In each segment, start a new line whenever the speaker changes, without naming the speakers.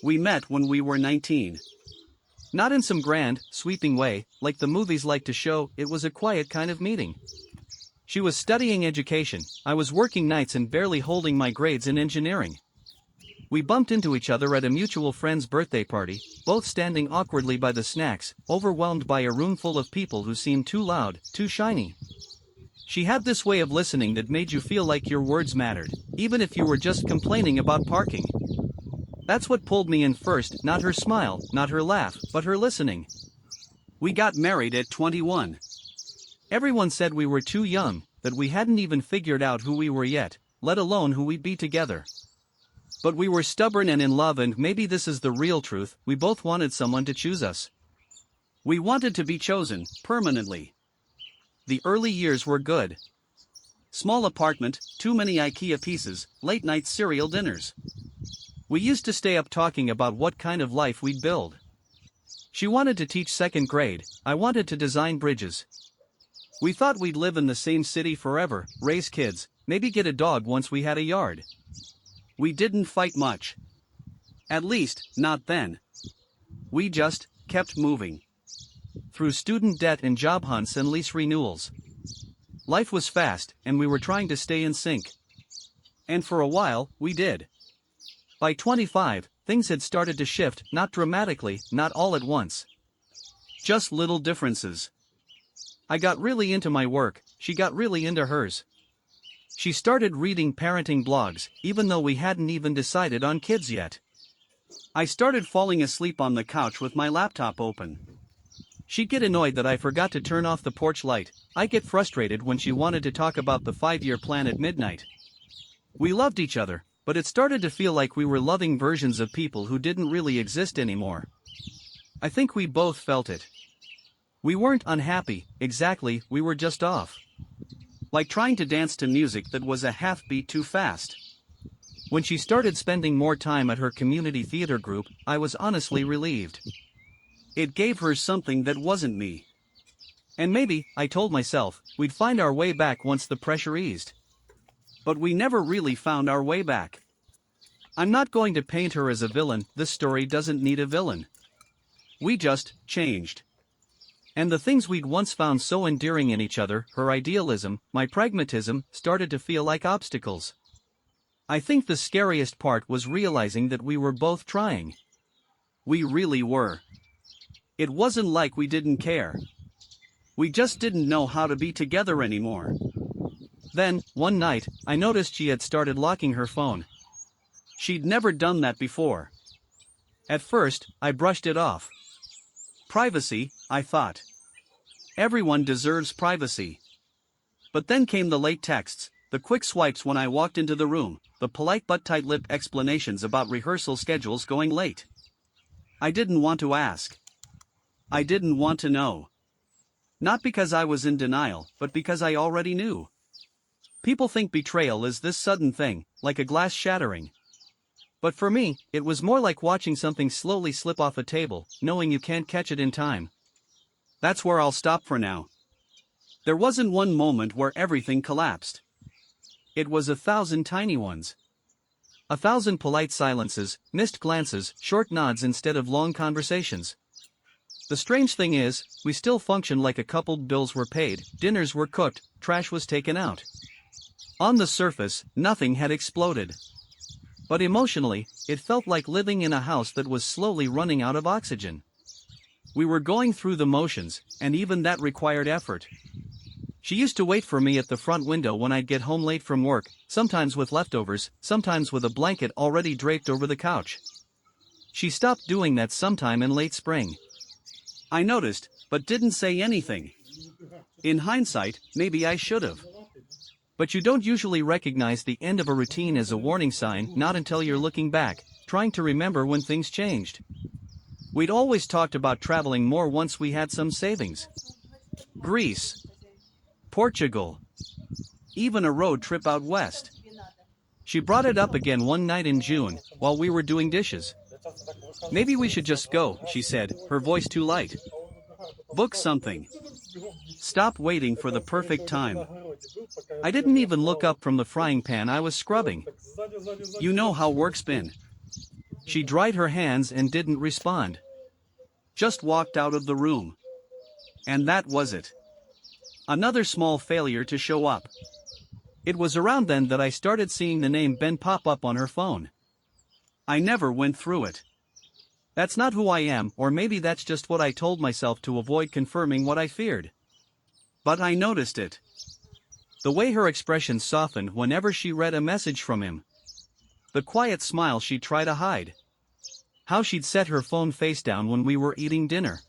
We met when we were 19. Not in some grand, sweeping way, like the movies like to show. It was a quiet kind of meeting. She was studying education, I was working nights and barely holding my grades in engineering. We bumped into each other at a mutual friend's birthday party, both standing awkwardly by the snacks, overwhelmed by a room full of people who seemed too loud, too shiny. She had this way of listening that made you feel like your words mattered, even if you were just complaining about parking. That's what pulled me in first, not her smile, not her laugh, but her listening. We got married at 21. Everyone said we were too young, that we hadn't even figured out who we were yet, let alone who we'd be together. But we were stubborn and in love, and maybe this is the real truth, we both wanted someone to choose us. We wanted to be chosen, permanently. The early years were good. Small apartment, too many IKEA pieces, late-night cereal dinners. We used to stay up talking about what kind of life we'd build. She wanted to teach second grade, I wanted to design bridges. We thought we'd live in the same city forever, raise kids, maybe get a dog once we had a yard. We didn't fight much. At least, not then. We just kept moving. Through student debt and job hunts and lease renewals. Life was fast, and we were trying to stay in sync. And for a while, we did. By 25, things had started to shift, not dramatically, not all at once. Just little differences. I got really into my work, she got really into hers. She started reading parenting blogs, even though we hadn't even decided on kids yet. I started falling asleep on the couch with my laptop open. She'd get annoyed that I forgot to turn off the porch light. I'd get frustrated when she wanted to talk about the 5-year plan at midnight. We loved each other, but it started to feel like we were loving versions of people who didn't really exist anymore. I think we both felt it. We weren't unhappy, exactly, we were just off. Like trying to dance to music that was a half beat too fast. When she started spending more time at her community theater group, I was honestly relieved. It gave her something that wasn't me. And maybe, I told myself, we'd find our way back once the pressure eased. But we never really found our way back. I'm not going to paint her as a villain, this story doesn't need a villain. We just changed. And the things we'd once found so endearing in each other, her idealism, my pragmatism, started to feel like obstacles. I think the scariest part was realizing that we were both trying. We really were. It wasn't like we didn't care. We just didn't know how to be together anymore. Then, one night, I noticed she had started locking her phone. She'd never done that before. At first, I brushed it off. Privacy, I thought. Everyone deserves privacy. But then came the late texts, the quick swipes when I walked into the room, the polite but tight-lipped explanations about rehearsal schedules going late. I didn't want to ask. I didn't want to know. Not because I was in denial, but because I already knew. People think betrayal is this sudden thing, like a glass shattering. But for me, it was more like watching something slowly slip off a table, knowing you can't catch it in time. That's where I'll stop for now. There wasn't one moment where everything collapsed. It was 1,000 tiny ones. 1,000 polite silences, missed glances, short nods instead of long conversations. The strange thing is, we still function like a couple. Bills were paid, dinners were cooked, trash was taken out. On the surface, nothing had exploded. But emotionally, it felt like living in a house that was slowly running out of oxygen. We were going through the motions, and even that required effort. She used to wait for me at the front window when I'd get home late from work, sometimes with leftovers, sometimes with a blanket already draped over the couch. She stopped doing that sometime in late spring. I noticed, but didn't say anything. In hindsight, maybe I should have. But you don't usually recognize the end of a routine as a warning sign, not until you're looking back, trying to remember when things changed. We'd always talked about traveling more once we had some savings. Greece. Portugal. Even a road trip out west. She brought it up again one night in June, while we were doing dishes. Maybe we should just go, she said, her voice too light. Book something. Stop waiting for the perfect time. I didn't even look up from the frying pan I was scrubbing. You know how work's been. She dried her hands and didn't respond. Just walked out of the room. And that was it. Another small failure to show up. It was around then that I started seeing the name Ben pop up on her phone. I never went through it. That's not who I am, or maybe that's just what I told myself to avoid confirming what I feared. But I noticed it. The way her expression softened whenever she read a message from him. The quiet smile she'd try to hide. How she'd set her phone face down when we were eating dinner.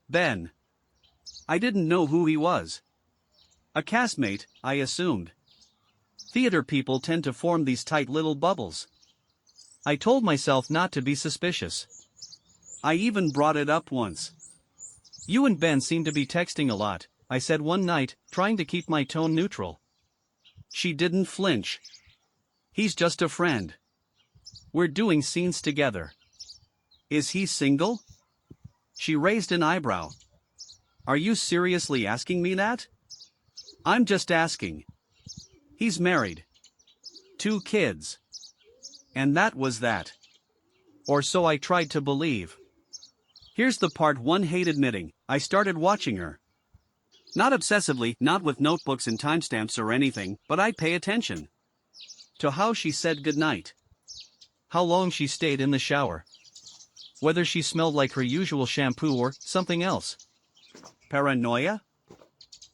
Ben. I didn't know who he was. A castmate, I assumed. Theater people tend to form these tight little bubbles. I told myself not to be suspicious. I even brought it up once. You and Ben seem to be texting a lot, I said one night, trying to keep my tone neutral. She didn't flinch. He's just a friend. We're doing scenes together. Is he single? She raised an eyebrow. Are you seriously asking me that? I'm just asking. He's married. 2 kids. And that was that. Or so I tried to believe. Here's the part one hate admitting, I started watching her. Not obsessively, not with notebooks and timestamps or anything, but I'd pay attention. To how she said goodnight. How long she stayed in the shower. Whether she smelled like her usual shampoo or something else. Paranoia?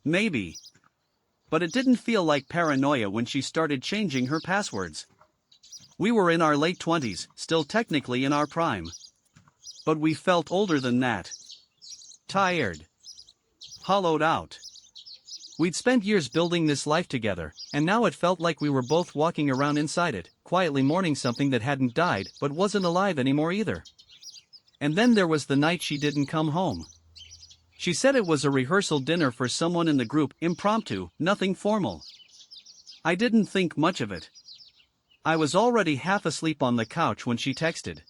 Maybe. But it didn't feel like paranoia when she started changing her passwords. We were in our late 20s, still technically in our prime. But we felt older than that. Tired. Hollowed out. We'd spent years building this life together, and now it felt like we were both walking around inside it, quietly mourning something that hadn't died but wasn't alive anymore either. And then there was the night she didn't come home. She said it was a rehearsal dinner for someone in the group, impromptu, nothing formal. I didn't think much of it. I was already half asleep on the couch when she texted.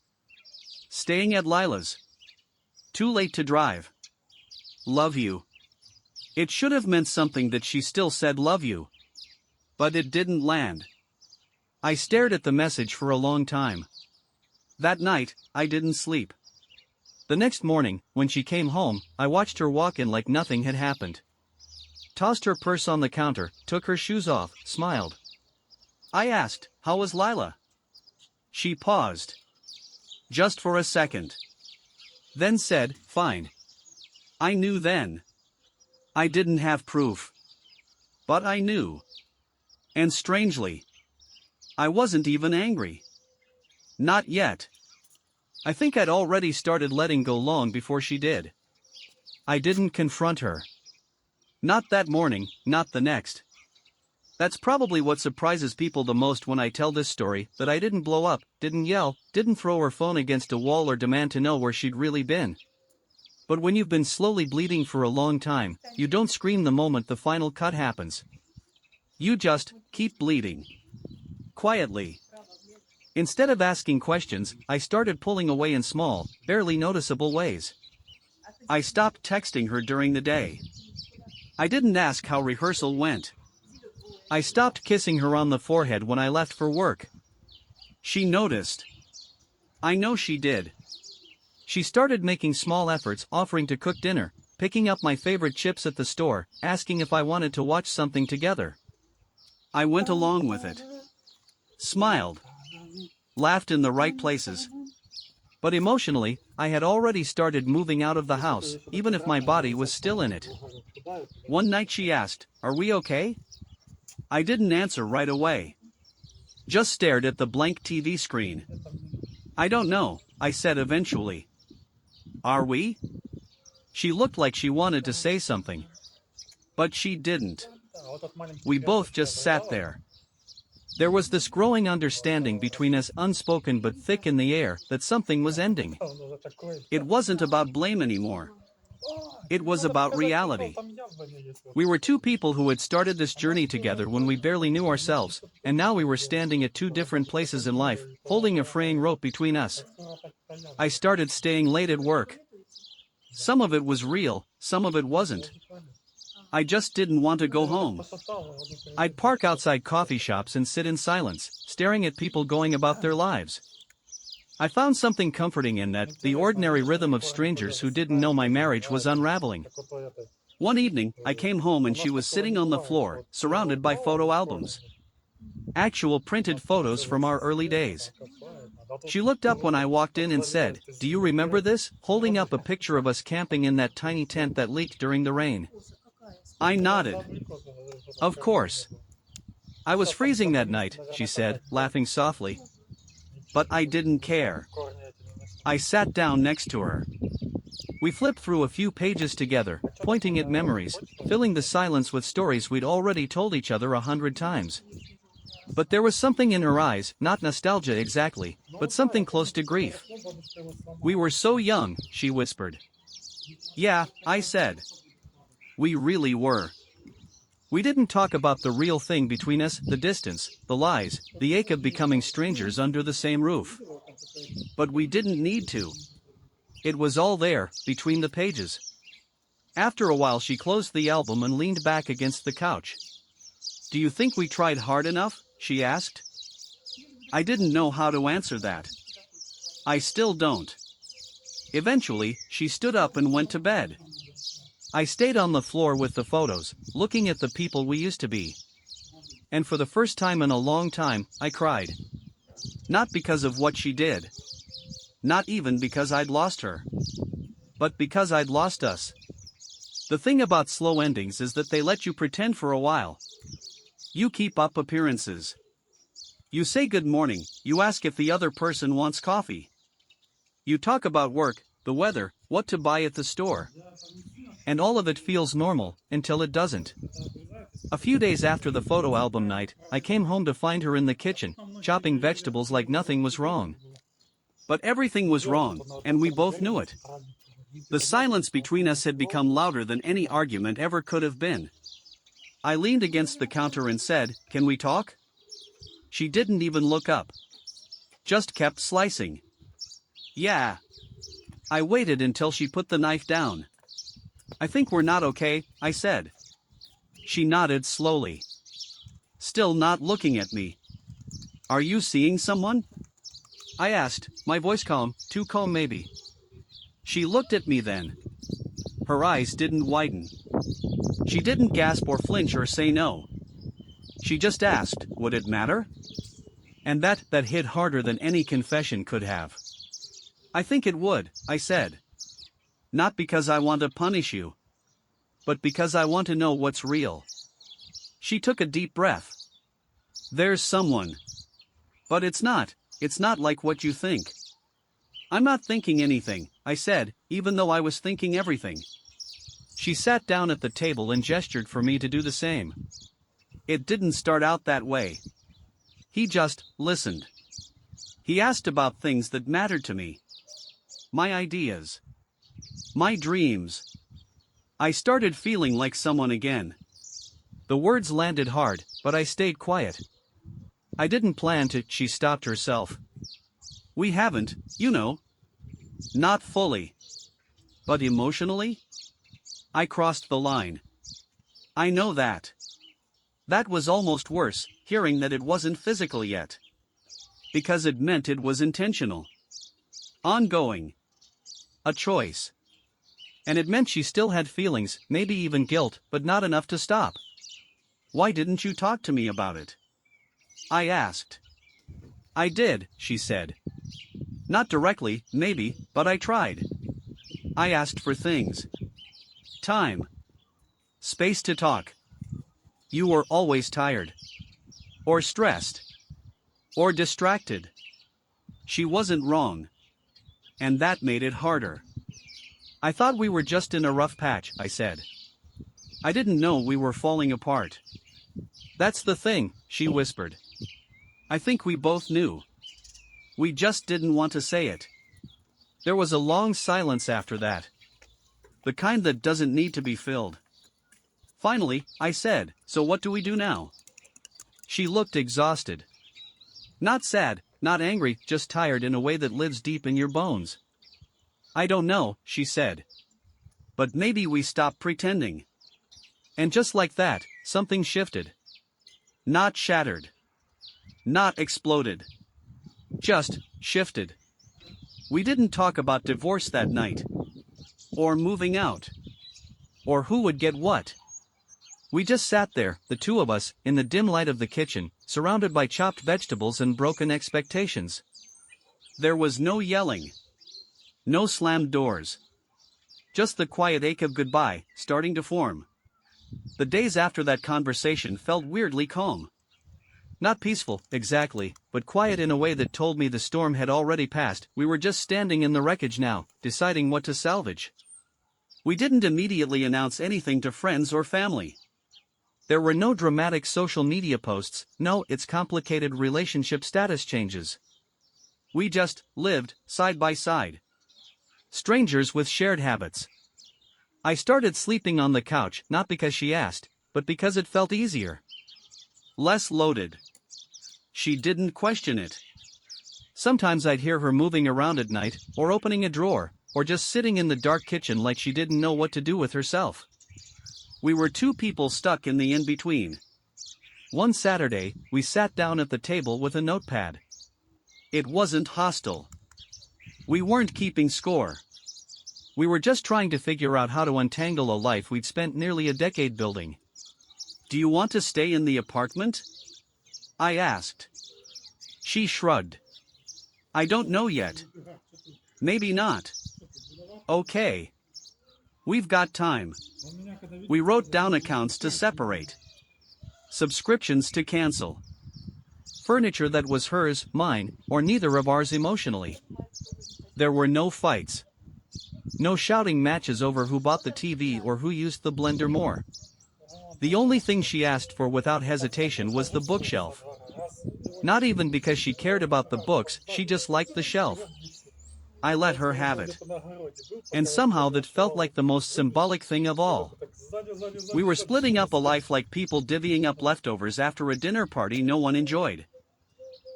Staying at Lila's. Too late to drive. Love you. It should have meant something that she still said love you. But it didn't land. I stared at the message for a long time. That night, I didn't sleep. The next morning, when she came home, I watched her walk in like nothing had happened. Tossed her purse on the counter, took her shoes off, smiled. I asked, how was Lila? She paused. Just for a second. Then said, fine. I knew then. I didn't have proof. But I knew. And strangely, I wasn't even angry. Not yet. I think I'd already started letting go long before she did. I didn't confront her. Not that morning, not the next. That's probably what surprises people the most when I tell this story, that I didn't blow up, didn't yell, didn't throw her phone against a wall or demand to know where she'd really been. But when you've been slowly bleeding for a long time, you don't scream the moment the final cut happens. You just keep bleeding. Quietly. Instead of asking questions, I started pulling away in small, barely noticeable ways. I stopped texting her during the day. I didn't ask how rehearsal went. I stopped kissing her on the forehead when I left for work. She noticed. I know she did. She started making small efforts, offering to cook dinner, picking up my favorite chips at the store, asking if I wanted to watch something together. I went along with it. Smiled. Laughed in the right places. But emotionally, I had already started moving out of the house, even if my body was still in it. One night she asked, "Are we okay?" I didn't answer right away. Just stared at the blank TV screen. "I don't know," I said eventually. "Are we?" She looked like she wanted to say something. But she didn't. We both just sat there. There was this growing understanding between us, unspoken but thick in the air, that something was ending. It wasn't about blame anymore. It was about reality. We were two people who had started this journey together when we barely knew ourselves, and now we were standing at two different places in life, holding a fraying rope between us. I started staying late at work. Some of it was real, some of it wasn't. I just didn't want to go home. I'd park outside coffee shops and sit in silence, staring at people going about their lives. I found something comforting in that, the ordinary rhythm of strangers who didn't know my marriage was unraveling. One evening, I came home and she was sitting on the floor, surrounded by photo albums. Actual printed photos from our early days. She looked up when I walked in and said, "Do you remember this?" holding up a picture of us camping in that tiny tent that leaked during the rain. I nodded. Of course. I was freezing that night, she said, laughing softly. But I didn't care. I sat down next to her. We flipped through a few pages together, pointing at memories, filling the silence with stories we'd already told each other 100 times. But there was something in her eyes, not nostalgia exactly, but something close to grief. "We were so young," she whispered. "Yeah," I said. "We really were. We didn't talk about the real thing between us, the distance, the lies, the ache of becoming strangers under the same roof. But we didn't need to. It was all there, between the pages." After a while she closed the album and leaned back against the couch. "Do you think we tried hard enough?" she asked. I didn't know how to answer that. I still don't. Eventually, she stood up and went to bed. I stayed on the floor with the photos, looking at the people we used to be. And for the first time in a long time, I cried. Not because of what she did. Not even because I'd lost her. But because I'd lost us. The thing about slow endings is that they let you pretend for a while. You keep up appearances. You say good morning, you ask if the other person wants coffee. You talk about work, the weather, what to buy at the store. And all of it feels normal, until it doesn't. A few days after the photo album night, I came home to find her in the kitchen, chopping vegetables like nothing was wrong. But everything was wrong, and we both knew it. The silence between us had become louder than any argument ever could have been. I leaned against the counter and said, "Can we talk?" She didn't even look up. Just kept slicing. "Yeah." I waited until she put the knife down. "I think we're not okay," I said. She nodded slowly. Still not looking at me. "Are you seeing someone?" I asked, my voice calm, too calm maybe. She looked at me then. Her eyes didn't widen. She didn't gasp or flinch or say no. She just asked, would it matter? And that hit harder than any confession could have. "I think it would," I said. "Not because I want to punish you. But because I want to know what's real." She took a deep breath. "There's someone. But it's not like what you think." "I'm not thinking anything," I said, even though I was thinking everything. She sat down at the table and gestured for me to do the same. It didn't start out that way. He just listened. He asked about things that mattered to me. My ideas. My dreams. I started feeling like someone again. The words landed hard, but I stayed quiet. "I didn't plan to," she stopped herself. "We haven't, you know. Not fully. But emotionally? I crossed the line. I know that. That was almost worse, hearing that it wasn't physical yet. Because it meant it was intentional. Ongoing. A choice. And it meant she still had feelings, maybe even guilt, but not enough to stop. "Why didn't you talk to me about it?" I asked. "I did," she said. "Not directly, maybe, but I tried. I asked for things. Time. Space to talk. You were always tired. Or stressed. Or distracted." She wasn't wrong. And that made it harder. "I thought we were just in a rough patch," I said. "I didn't know we were falling apart." "That's the thing," she whispered. "I think we both knew. We just didn't want to say it." There was a long silence after that. The kind that doesn't need to be filled. Finally, I said, "So what do we do now?" She looked exhausted. Not sad, not angry, just tired in a way that lives deep in your bones. "I don't know," she said. "But maybe we stop pretending." And just like that, something shifted. Not shattered. Not exploded. Just shifted. We didn't talk about divorce that night. Or moving out. Or who would get what. We just sat there, the two of us, in the dim light of the kitchen, surrounded by chopped vegetables and broken expectations. There was no yelling. No slammed doors. Just the quiet ache of goodbye, starting to form. The days after that conversation felt weirdly calm. Not peaceful, exactly, but quiet in a way that told me the storm had already passed. We were just standing in the wreckage now, deciding what to salvage. We didn't immediately announce anything to friends or family. There were no dramatic social media posts, no it's complicated relationship status changes. We just lived, side by side. Strangers with shared habits. I started sleeping on the couch, not because she asked, but because it felt easier. Less loaded. She didn't question it. Sometimes I'd hear her moving around at night, or opening a drawer, or just sitting in the dark kitchen like she didn't know what to do with herself. We were two people stuck in the in-between. One Saturday, we sat down at the table with a notepad. It wasn't hostile. We weren't keeping score. We were just trying to figure out how to untangle a life we'd spent nearly a decade building. "Do you want to stay in the apartment?" I asked. She shrugged. "I don't know yet. Maybe not." "Okay. We've got time." We wrote down accounts to separate. Subscriptions to cancel. Furniture that was hers, mine, or neither of ours emotionally. There were no fights. No shouting matches over who bought the TV or who used the blender more. The only thing she asked for without hesitation was the bookshelf. Not even because she cared about the books, she just liked the shelf. I let her have it. And somehow that felt like the most symbolic thing of all. We were splitting up a life like people divvying up leftovers after a dinner party no one enjoyed.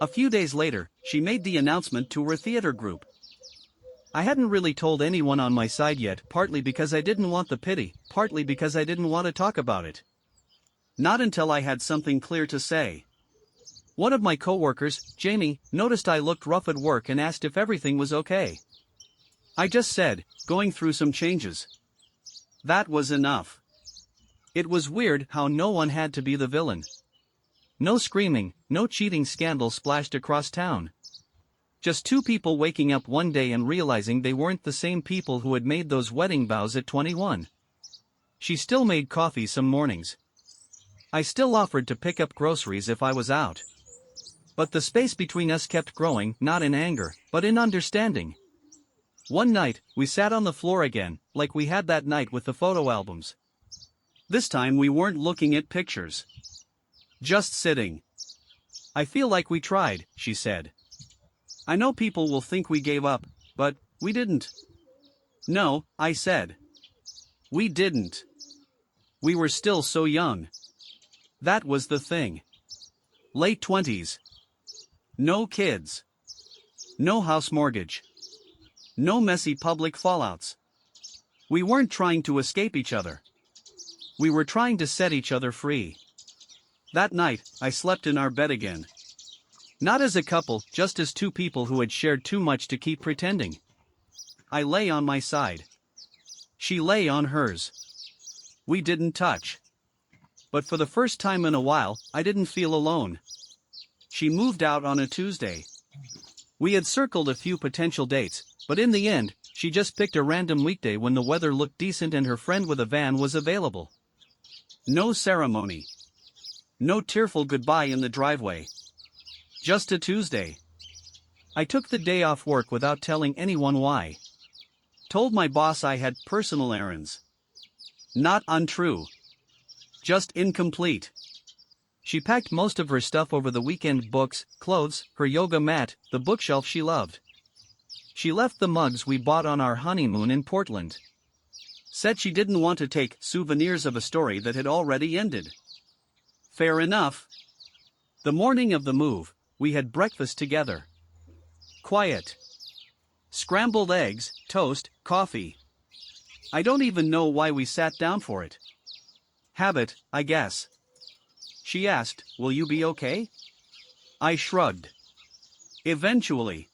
A few days later, she made the announcement to her theater group. I hadn't really told anyone on my side yet, partly because I didn't want the pity, partly because I didn't want to talk about it. Not until I had something clear to say. One of my coworkers, Jamie, noticed I looked rough at work and asked if everything was okay. I just said, "Going through some changes." That was enough. It was weird how no one had to be the villain. No screaming, no cheating scandal splashed across town. Just two people waking up one day and realizing they weren't the same people who had made those wedding vows at 21. She still made coffee some mornings. I still offered to pick up groceries if I was out. But the space between us kept growing, not in anger, but in understanding. One night, we sat on the floor again, like we had that night with the photo albums. This time we weren't looking at pictures. Just sitting. "I feel like we tried," she said. "I know people will think we gave up, but we didn't." "No," I said. "We didn't. We were still so young." That was the thing. Late 20s. No kids. No house mortgage. No messy public fallouts. We weren't trying to escape each other. We were trying to set each other free. That night, I slept in our bed again. Not as a couple, just as two people who had shared too much to keep pretending. I lay on my side. She lay on hers. We didn't touch. But for the first time in a while, I didn't feel alone. She moved out on a Tuesday. We had circled a few potential dates, but in the end, she just picked a random weekday when the weather looked decent and her friend with a van was available. No ceremony. No tearful goodbye in the driveway. Just a Tuesday. I took the day off work without telling anyone why. Told my boss I had personal errands. Not untrue. Just incomplete. She packed most of her stuff over the weekend: books, clothes, her yoga mat, the bookshelf she loved. She left the mugs we bought on our honeymoon in Portland. Said she didn't want to take souvenirs of a story that had already ended. Fair enough. The morning of the move, we had breakfast together. Quiet. Scrambled eggs, toast, coffee. I don't even know why we sat down for it. Habit, I guess. She asked, "Will you be okay?" I shrugged. Eventually.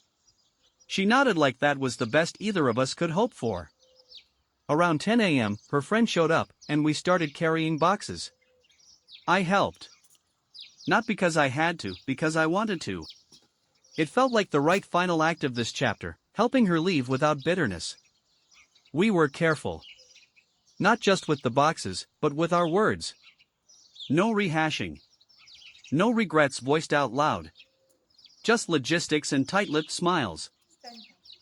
She nodded like that was the best either of us could hope for. Around 10 a.m., her friend showed up, and we started carrying boxes. I helped. Not because I had to, because I wanted to. It felt like the right final act of this chapter, helping her leave without bitterness. We were careful. Not just with the boxes, but with our words. No rehashing. No regrets voiced out loud. Just logistics and tight-lipped smiles.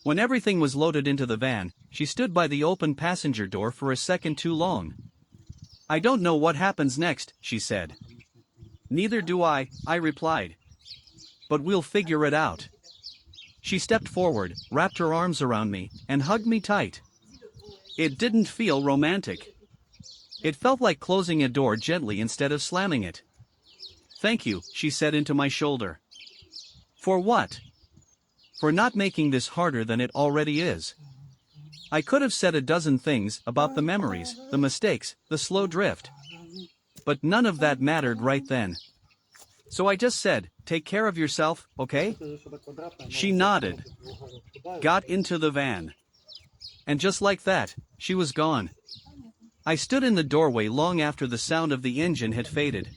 When everything was loaded into the van, she stood by the open passenger door for a second too long. "I don't know what happens next," she said. "Neither do I replied. "But we'll figure it out." She stepped forward, wrapped her arms around me, and hugged me tight. It didn't feel romantic. It felt like closing a door gently instead of slamming it. "Thank you," she said into my shoulder. "For what?" "For not making this harder than it already is." I could have said a dozen things about the memories, the mistakes, the slow drift. But none of that mattered right then. So I just said, "Take care of yourself, okay?" She nodded. Got into the van. And just like that, she was gone. I stood in the doorway long after the sound of the engine had faded.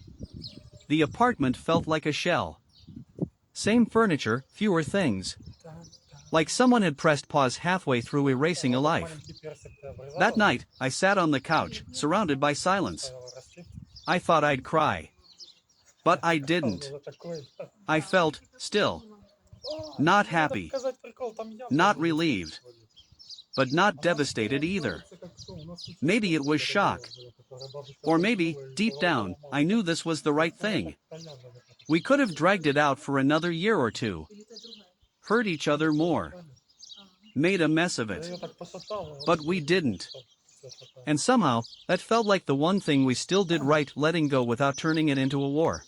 The apartment felt like a shell. Same furniture, fewer things. Like someone had pressed pause halfway through erasing a life. That night, I sat on the couch, surrounded by silence. I thought I'd cry. But I didn't. I felt, still. Not happy. Not relieved. But not devastated either. Maybe it was shock. Or maybe, deep down, I knew this was the right thing. We could have dragged it out for another year or two. Hurt each other more. Made a mess of it. But we didn't. And somehow, that felt like the one thing we still did right, letting go without turning it into a war.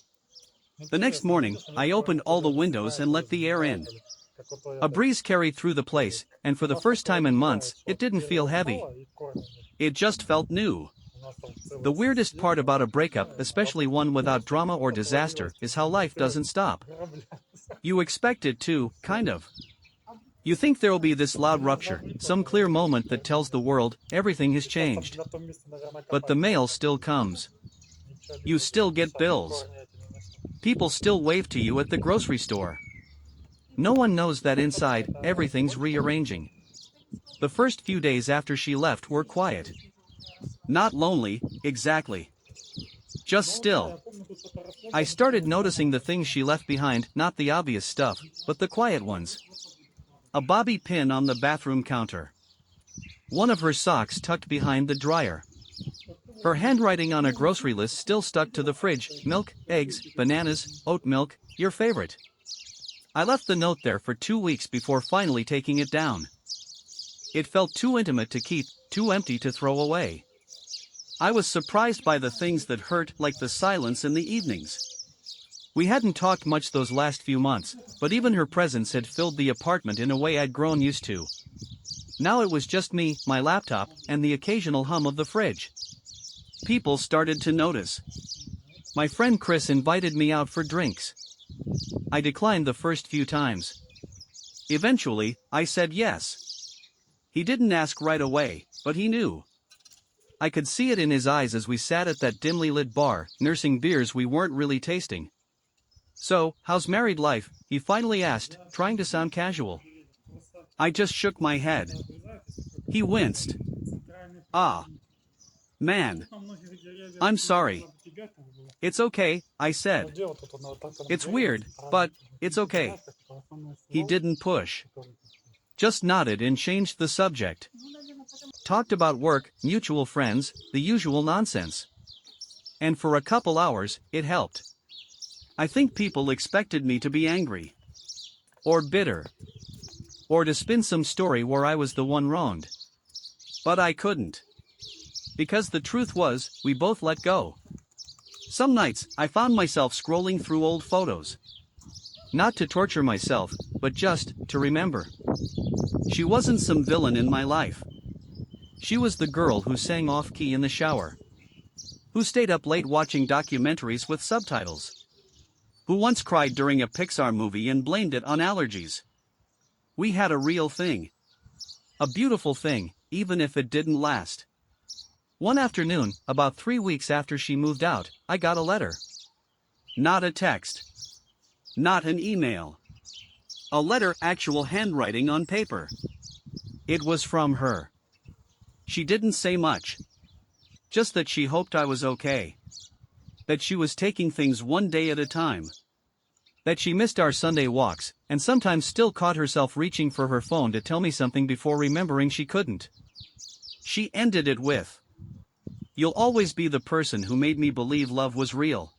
The next morning, I opened all the windows and let the air in. A breeze carried through the place, and for the first time in months, it didn't feel heavy. It just felt new. The weirdest part about a breakup, especially one without drama or disaster, is how life doesn't stop. You expect it to, kind of. You think there'll be this loud rupture, some clear moment that tells the world, everything has changed. But the mail still comes. You still get bills. People still wave to you at the grocery store. No one knows that inside, everything's rearranging. The first few days after she left were quiet. Not lonely, exactly. Just still. I started noticing the things she left behind, not the obvious stuff, but the quiet ones. A bobby pin on the bathroom counter. One of her socks tucked behind the dryer. Her handwriting on a grocery list still stuck to the fridge: milk, eggs, bananas, oat milk, your favorite. I left the note there for 2 weeks before finally taking it down. It felt too intimate to keep, too empty to throw away. I was surprised by the things that hurt, like the silence in the evenings. We hadn't talked much those last few months, but even her presence had filled the apartment in a way I'd grown used to. Now it was just me, my laptop, and the occasional hum of the fridge. People started to notice. My friend Chris invited me out for drinks. I declined the first few times. Eventually, I said yes. He didn't ask right away, but he knew. I could see it in his eyes as we sat at that dimly lit bar, nursing beers we weren't really tasting. "So, how's married life?" he finally asked, trying to sound casual. I just shook my head. He winced. "Ah. Man. I'm sorry." "It's okay," I said. "It's weird, but it's okay." He didn't push. Just nodded and changed the subject. Talked about work, mutual friends, the usual nonsense. And for a couple hours, it helped. I think people expected me to be angry. Or bitter. Or to spin some story where I was the one wronged. But I couldn't. Because the truth was, we both let go. Some nights, I found myself scrolling through old photos. Not to torture myself, but just to remember. She wasn't some villain in my life. She was the girl who sang off-key in the shower. Who stayed up late watching documentaries with subtitles. Who once cried during a Pixar movie and blamed it on allergies. We had a real thing. A beautiful thing, even if it didn't last. One afternoon, about 3 weeks after she moved out, I got a letter. Not a text. Not an email. A letter, actual handwriting on paper. It was from her. She didn't say much. Just that she hoped I was okay. That she was taking things one day at a time. That she missed our Sunday walks, and sometimes still caught herself reaching for her phone to tell me something before remembering she couldn't. She ended it with, "You'll always be the person who made me believe love was real.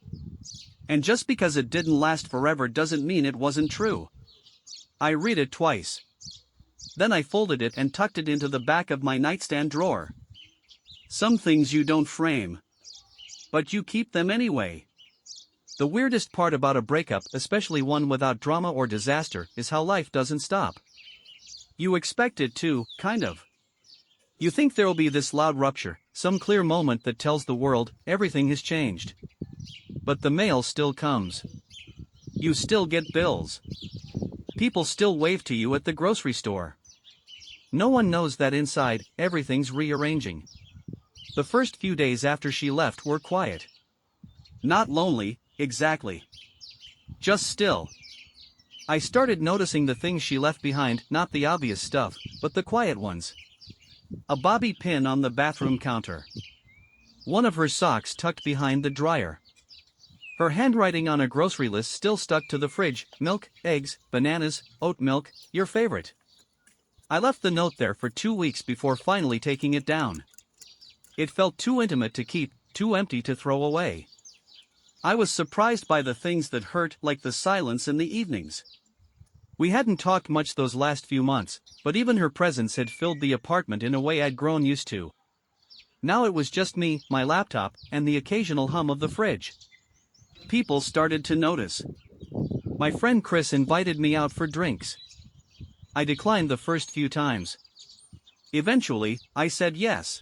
And just because it didn't last forever doesn't mean it wasn't true." I read it twice. Then I folded it and tucked it into the back of my nightstand drawer. Some things you don't frame. But you keep them anyway. The weirdest part about a breakup, especially one without drama or disaster, is how life doesn't stop. You expect it to, kind of. You think there'll be this loud rupture, some clear moment that tells the world, everything has changed. But the mail still comes. You still get bills. People still wave to you at the grocery store. No one knows that inside, everything's rearranging. The first few days after she left were quiet. Not lonely, exactly. Just still. I started noticing the things she left behind, not the obvious stuff, but the quiet ones. A bobby pin on the bathroom counter. One of her socks tucked behind the dryer. Her handwriting on a grocery list still stuck to the fridge: milk, eggs, bananas, oat milk, your favorite. I left the note there for 2 weeks before finally taking it down. It felt too intimate to keep, too empty to throw away. I was surprised by the things that hurt, like the silence in the evenings. We hadn't talked much those last few months, but even her presence had filled the apartment in a way I'd grown used to. Now it was just me, my laptop, and the occasional hum of the fridge. People started to notice. My friend Chris invited me out for drinks. I declined the first few times. Eventually, I said yes.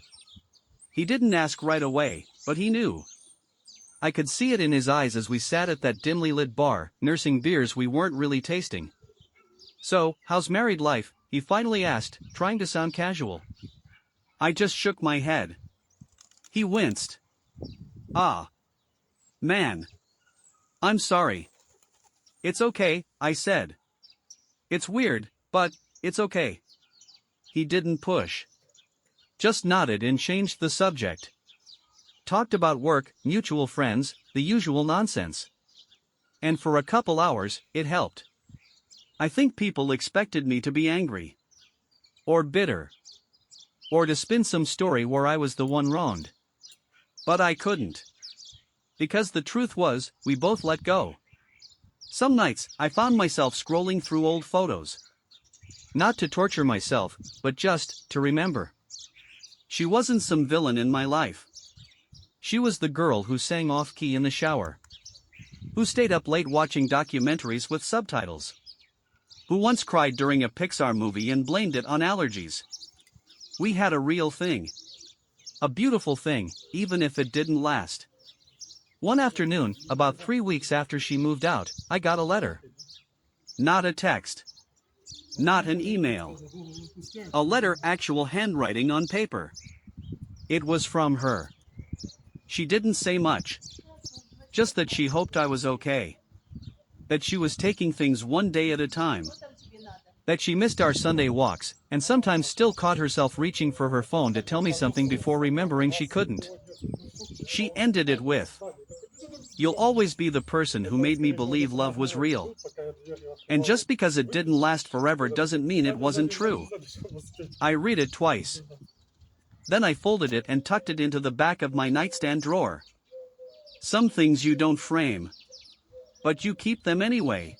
He didn't ask right away, but he knew. I could see it in his eyes as we sat at that dimly lit bar, nursing beers we weren't really tasting. "So, how's married life?" he finally asked, trying to sound casual. I just shook my head. He winced. "Ah. Man. I'm sorry." "It's okay," I said. "It's weird, but it's okay." He didn't push. Just nodded and changed the subject. Talked about work, mutual friends, the usual nonsense. And for a couple hours, it helped. I think people expected me to be angry. Or bitter. Or to spin some story where I was the one wronged. But I couldn't. Because the truth was, we both let go. Some nights, I found myself scrolling through old photos. Not to torture myself, but just to remember. She wasn't some villain in my life. She was the girl who sang off-key in the shower. Who stayed up late watching documentaries with subtitles. Who once cried during a Pixar movie and blamed it on allergies. We had a real thing. A beautiful thing, even if it didn't last. One afternoon, about 3 weeks after she moved out, I got a letter. Not a text. Not an email. A letter, actual handwriting on paper. It was from her. She didn't say much. Just that she hoped I was okay. That she was taking things one day at a time. That she missed our Sunday walks, and sometimes still caught herself reaching for her phone to tell me something before remembering she couldn't. She ended it with, "You'll always be the person who made me believe love was real. And just because it didn't last forever doesn't mean it wasn't true." I read it twice. Then I folded it and tucked it into the back of my nightstand drawer. Some things you don't frame. But you keep them anyway.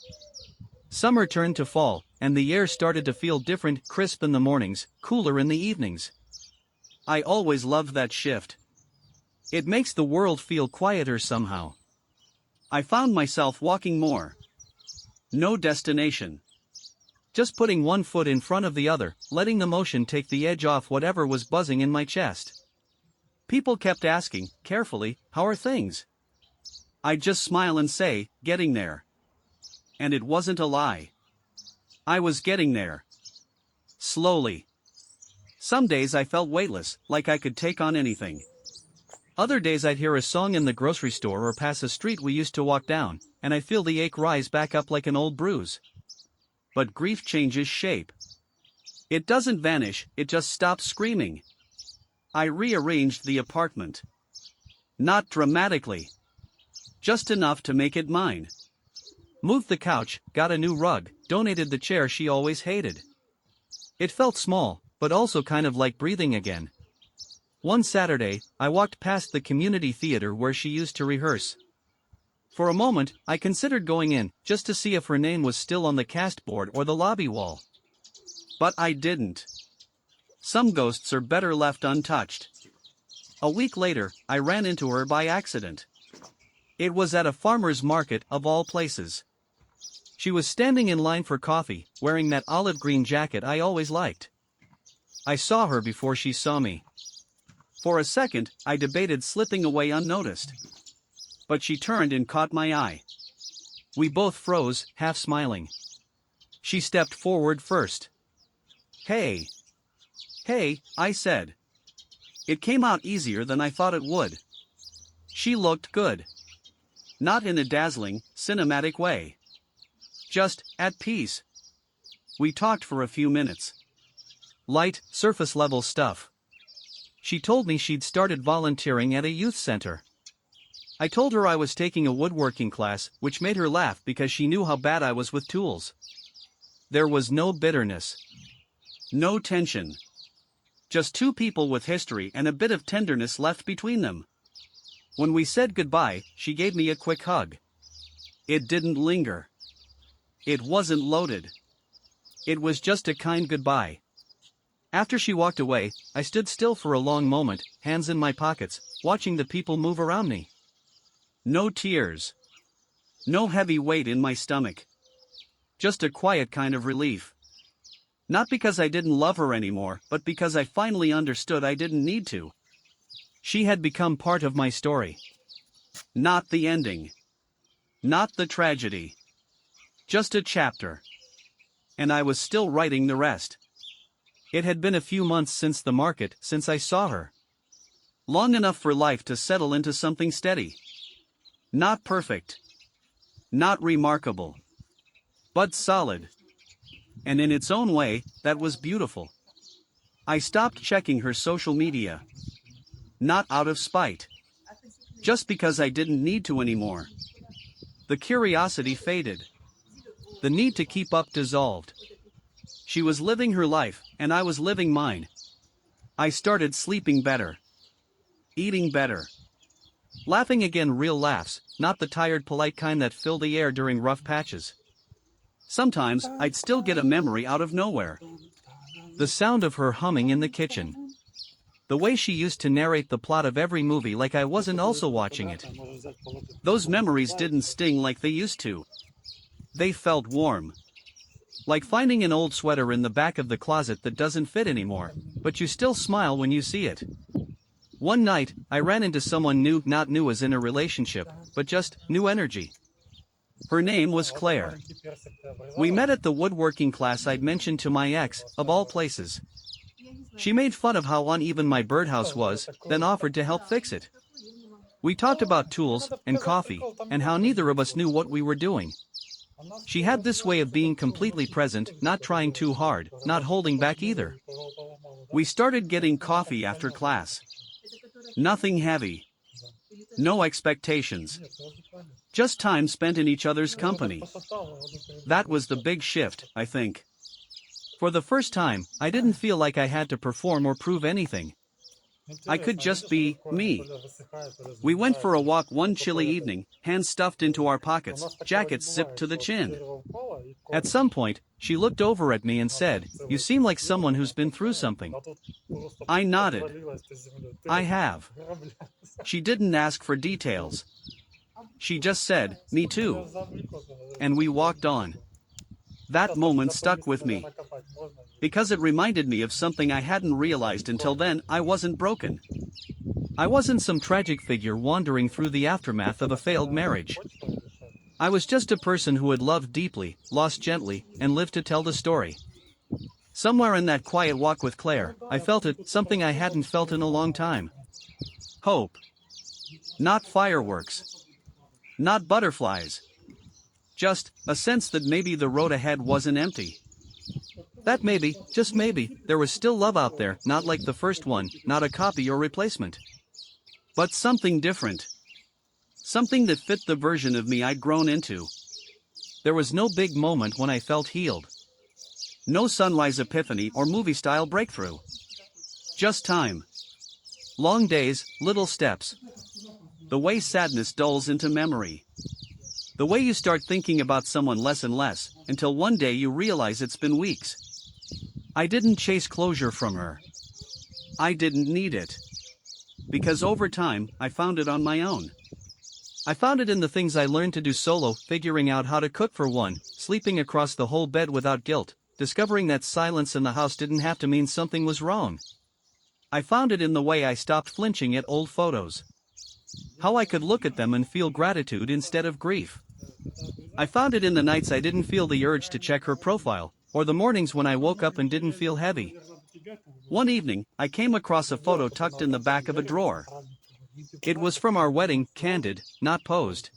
Summer turned to fall, and the air started to feel different, crisp in the mornings, cooler in the evenings. I always loved that shift. It makes the world feel quieter somehow. I found myself walking more. No destination. Just putting one foot in front of the other, letting the motion take the edge off whatever was buzzing in my chest. People kept asking, carefully, "How are things?" I'd just smile and say, "Getting there." And it wasn't a lie. I was getting there. Slowly. Some days I felt weightless, like I could take on anything. Other days I'd hear a song in the grocery store or pass a street we used to walk down, and I'd feel the ache rise back up like an old bruise. But grief changes shape. It doesn't vanish, it just stops screaming. I rearranged the apartment. Not dramatically. Just enough to make it mine. Moved the couch, got a new rug, donated the chair she always hated. It felt small, but also kind of like breathing again. One Saturday, I walked past the community theater where she used to rehearse. For a moment, I considered going in, just to see if her name was still on the cast board or the lobby wall. But I didn't. Some ghosts are better left untouched. A week later, I ran into her by accident. It was at a farmer's market of all places. She was standing in line for coffee, wearing that olive green jacket I always liked. I saw her before she saw me. For a second, I debated slipping away unnoticed. But she turned and caught my eye. We both froze, half smiling. She stepped forward first. "Hey." "Hey," I said. It came out easier than I thought it would. She looked good. Not in a dazzling, cinematic way. Just at peace. We talked for a few minutes. Light, surface-level stuff. She told me she'd started volunteering at a youth center. I told her I was taking a woodworking class, which made her laugh because she knew how bad I was with tools. There was no bitterness. No tension. Just two people with history and a bit of tenderness left between them. When we said goodbye, she gave me a quick hug. It didn't linger. It wasn't loaded. It was just a kind goodbye. After she walked away, I stood still for a long moment, hands in my pockets, watching the people move around me. No tears. No heavy weight in my stomach. Just a quiet kind of relief. Not because I didn't love her anymore, but because I finally understood I didn't need to. She had become part of my story. Not the ending. Not the tragedy. Just a chapter. And I was still writing the rest. It had been a few months since the market, since I saw her. Long enough for life to settle into something steady. Not perfect. Not remarkable. But solid. And in its own way, that was beautiful. I stopped checking her social media. Not out of spite. Just because I didn't need to anymore. The curiosity faded. The need to keep up dissolved. She was living her life, and I was living mine. I started sleeping better. Eating better. Laughing again, real laughs, not the tired polite kind that fill the air during rough patches. Sometimes, I'd still get a memory out of nowhere. The sound of her humming in the kitchen. The way she used to narrate the plot of every movie like I wasn't also watching it. Those memories didn't sting like they used to. They felt warm. Like finding an old sweater in the back of the closet that doesn't fit anymore, but you still smile when you see it. One night, I ran into someone new, not new as in a relationship, but just new energy. Her name was Claire. We met at the woodworking class I'd mentioned to my ex, of all places. She made fun of how uneven my birdhouse was, then offered to help fix it. We talked about tools and coffee, and how neither of us knew what we were doing. She had this way of being completely present, not trying too hard, not holding back either. We started getting coffee after class. Nothing heavy. No expectations. Just time spent in each other's company. That was the big shift, I think. For the first time, I didn't feel like I had to perform or prove anything. I could just be me. We went for a walk one chilly evening, hands stuffed into our pockets, jackets zipped to the chin. At some point, she looked over at me and said, "You seem like someone who's been through something." I nodded. I have. She didn't ask for details. She just said, "Me too." And we walked on. That moment stuck with me. Because it reminded me of something I hadn't realized until then: I wasn't broken. I wasn't some tragic figure wandering through the aftermath of a failed marriage. I was just a person who had loved deeply, lost gently, and lived to tell the story. Somewhere in that quiet walk with Claire, I felt it, something I hadn't felt in a long time. Hope. Not fireworks. Not butterflies. Just a sense that maybe the road ahead wasn't empty. That maybe, just maybe, there was still love out there, not like the first one, not a copy or replacement. But something different. Something that fit the version of me I'd grown into. There was no big moment when I felt healed. No sunrise epiphany or movie-style breakthrough. Just time. Long days, little steps. The way sadness dulls into memory. The way you start thinking about someone less and less, until one day you realize it's been weeks. I didn't chase closure from her. I didn't need it. Because over time, I found it on my own. I found it in the things I learned to do solo, figuring out how to cook for one, sleeping across the whole bed without guilt, discovering that silence in the house didn't have to mean something was wrong. I found it in the way I stopped flinching at old photos. How I could look at them and feel gratitude instead of grief. I found it in the nights I didn't feel the urge to check her profile, or the mornings when I woke up and didn't feel heavy. One evening, I came across a photo tucked in the back of a drawer. It was from our wedding, candid, not posed.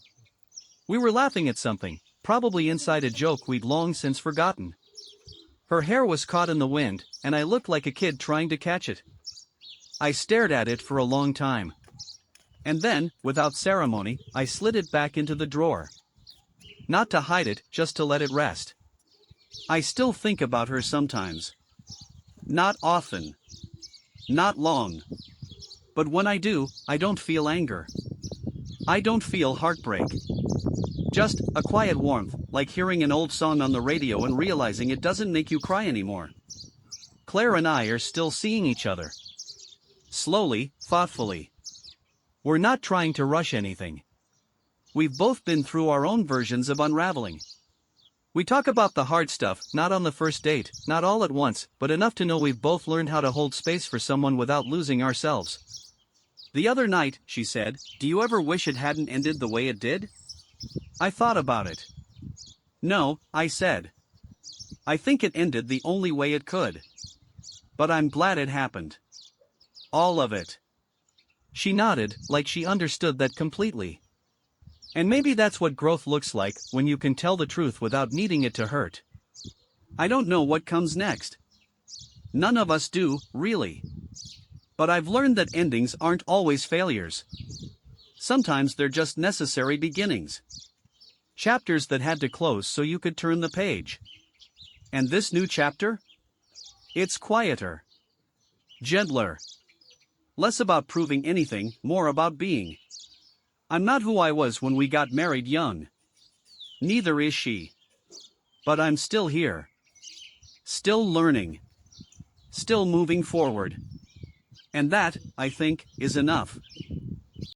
We were laughing at something, probably inside a joke we'd long since forgotten. Her hair was caught in the wind, and I looked like a kid trying to catch it. I stared at it for a long time. And then, without ceremony, I slid it back into the drawer. Not to hide it, just to let it rest. I still think about her sometimes. Not often. Not long. But when I do, I don't feel anger. I don't feel heartbreak. Just a quiet warmth, like hearing an old song on the radio and realizing it doesn't make you cry anymore. Claire and I are still seeing each other. Slowly, thoughtfully. We're not trying to rush anything. We've both been through our own versions of unraveling. We talk about the hard stuff, not on the first date, not all at once, but enough to know we've both learned how to hold space for someone without losing ourselves. The other night, she said, "Do you ever wish it hadn't ended the way it did?" I thought about it. No, I said. I think it ended the only way it could. But I'm glad it happened. All of it. She nodded, like she understood that completely. And maybe that's what growth looks like, when you can tell the truth without needing it to hurt. I don't know what comes next. None of us do, really. But I've learned that endings aren't always failures. Sometimes they're just necessary beginnings. Chapters that had to close so you could turn the page. And this new chapter? It's quieter. Gentler. Less about proving anything, more about being. I'm not who I was when we got married young. Neither is she. But I'm still here. Still learning. Still moving forward. And that, I think, is enough.